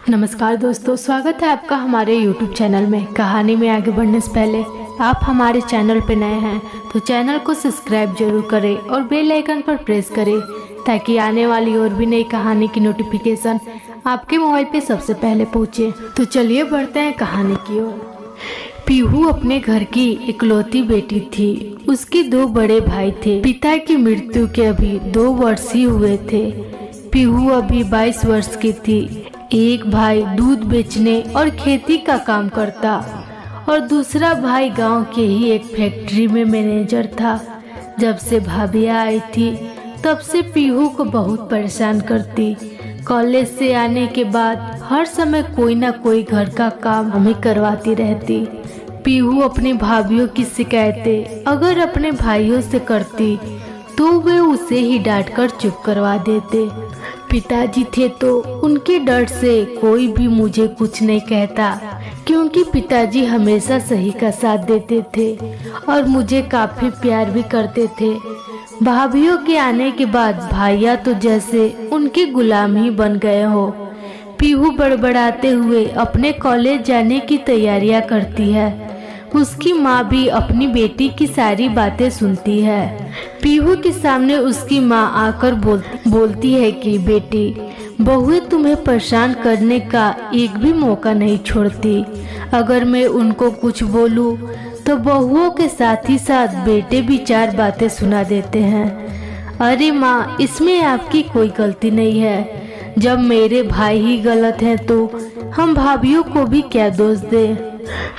नमस्कार दोस्तों, स्वागत है आपका हमारे YouTube चैनल में। कहानी में आगे बढ़ने से पहले आप हमारे चैनल पर नए हैं तो चैनल को सब्सक्राइब जरूर करें और बेल आइकन पर प्रेस करें ताकि आने वाली और भी नई कहानी की नोटिफिकेशन आपके मोबाइल पे सबसे पहले पहुंचे। तो चलिए बढ़ते हैं कहानी की ओर। पीहू अपने घर की इकलौती बेटी थी। उसके दो बड़े भाई थे। पिता की मृत्यु के अभी 2 वर्ष ही हुए थे। पीहू अभी 22 वर्ष की थी। एक भाई दूध बेचने और खेती का काम करता और दूसरा भाई गांव के ही एक फैक्ट्री में मैनेजर था। जब से भाभिया आई थी तब से पीहू को बहुत परेशान करती। कॉलेज से आने के बाद हर समय कोई ना कोई घर का काम हमें करवाती रहती। पीहू अपनी भाभीियों की शिकायतें अगर अपने भाइयों से करती तो वे उसे ही डांट कर चुप करवा देते। पिताजी थे तो उनके डर से कोई भी मुझे कुछ नहीं कहता, क्योंकि पिताजी हमेशा सही का साथ देते थे और मुझे काफी प्यार भी करते थे। भाभीियों के आने के बाद भाइया तो जैसे उनके गुलाम ही बन गए हो। पीहू बड़बड़ाते हुए अपने कॉलेज जाने की तैयारियां करती है। उसकी माँ भी अपनी बेटी की सारी बातें सुनती है। पीहू के सामने उसकी माँ आकर बोलती है कि बेटी, बहुएं तुम्हें परेशान करने का एक भी मौका नहीं छोड़ती। अगर मैं उनको कुछ बोलूँ तो बहुओं के साथ ही साथ बेटे भी 4 बातें सुना देते हैं। अरे माँ, इसमें आपकी कोई गलती नहीं है। जब मेरे भाई ही गलत हैं तो हम भाभीियों को भी क्या दोष दें।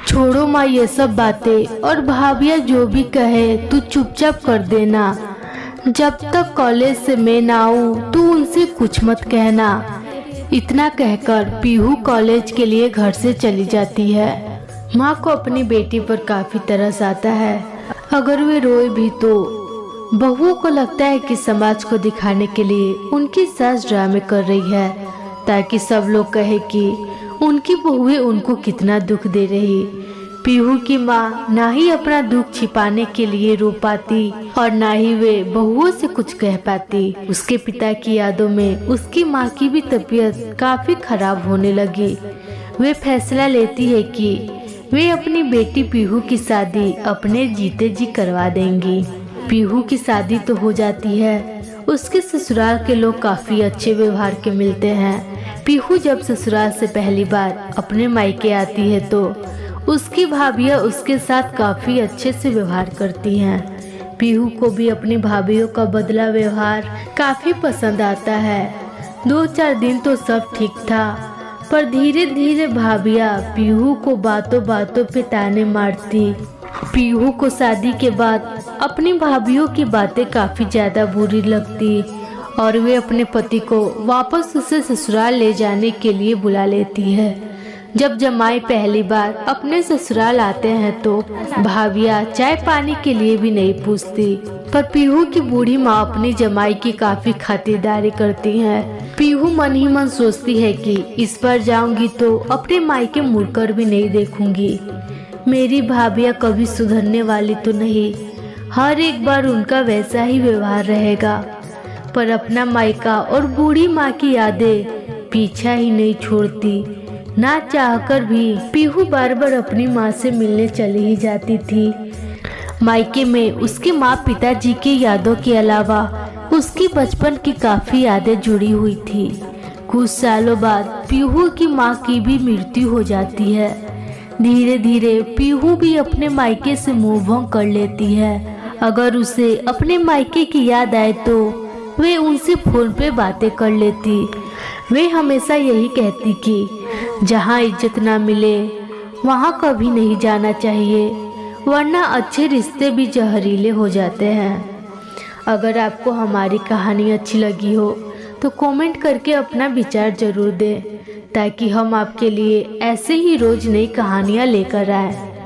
छोड़ो माँ ये सब बातें, और भाभिया जो भी कहे तू चुपचाप कर देना। जब तक कॉलेज से मैं ना आऊँ तू उनसे कुछ मत कहना। इतना कहकर पीहू कॉलेज के लिए घर से चली जाती है। माँ को अपनी बेटी पर काफी तरस आता है। अगर वे रोए भी तो बहुओं को लगता है कि समाज को दिखाने के लिए उनकी सास ड्रामे कर रही है, ताकि सब लोग कहे कि उनकी बहुएं उनको कितना दुख दे रही। पीहू की माँ ना ही अपना दुख छिपाने के लिए रो पाती और ना ही वे बहुओं से कुछ कह पाती। उसके पिता की यादों में उसकी माँ की भी तबीयत काफी खराब होने लगी। वे फैसला लेती है कि वे अपनी बेटी पीहू की शादी अपने जीते जी करवा देंगी। पीहू की शादी तो हो जाती है। उसके ससुराल के लोग काफी अच्छे व्यवहार के मिलते हैं। पीहू जब ससुराल से पहली बार अपने मायके आती है तो उसकी भाभियाँ उसके साथ काफी अच्छे से व्यवहार करती हैं। पीहू को भी अपनी भाभियों का बदला व्यवहार काफी पसंद आता है। 2-4 दिन तो सब ठीक था, पर धीरे धीरे भाभियाँ पीहू को बातों बातों पे ताने मारती। पीहू को शादी के बाद अपनी भाभियों की बातें काफी ज्यादा बुरी लगती और वे अपने पति को वापस उसे ससुराल ले जाने के लिए बुला लेती है। जब जमाई पहली बार अपने ससुराल आते हैं तो भाभियाँ चाय पानी के लिए भी नहीं पूछती, पर पीहू की बूढ़ी माँ अपनी जमाई की काफी खातिरदारी करती हैं। पीहू मन ही मन सोचती है कि इस बार जाऊंगी तो अपने मायके मुड़कर भी नहीं देखूंगी। मेरी भाभियाँ कभी सुधरने वाली तो नहीं, हर एक बार उनका वैसा ही व्यवहार रहेगा। पर अपना मायका और बूढ़ी माँ की यादें पीछा ही नहीं छोड़ती। ना चाहकर भी पीहू बार बार अपनी माँ से मिलने चली ही जाती थी। मायके में उसके माँ पिताजी की यादों के अलावा उसकी बचपन की काफी यादें जुड़ी हुई थी। कुछ सालों बाद पीहू की माँ की भी मृत्यु हो जाती है। धीरे धीरे पीहू भी अपने मायके से मूव ऑन कर लेती है। अगर उसे अपने मायके की याद आए तो वे उनसे फोन पे बातें कर लेती। वे हमेशा यही कहती कि जहाँ इज्जत ना मिले वहाँ कभी नहीं जाना चाहिए, वरना अच्छे रिश्ते भी जहरीले हो जाते हैं। अगर आपको हमारी कहानी अच्छी लगी हो तो कमेंट करके अपना विचार जरूर दें, ताकि हम आपके लिए ऐसे ही रोज नई कहानियाँ लेकर आएं।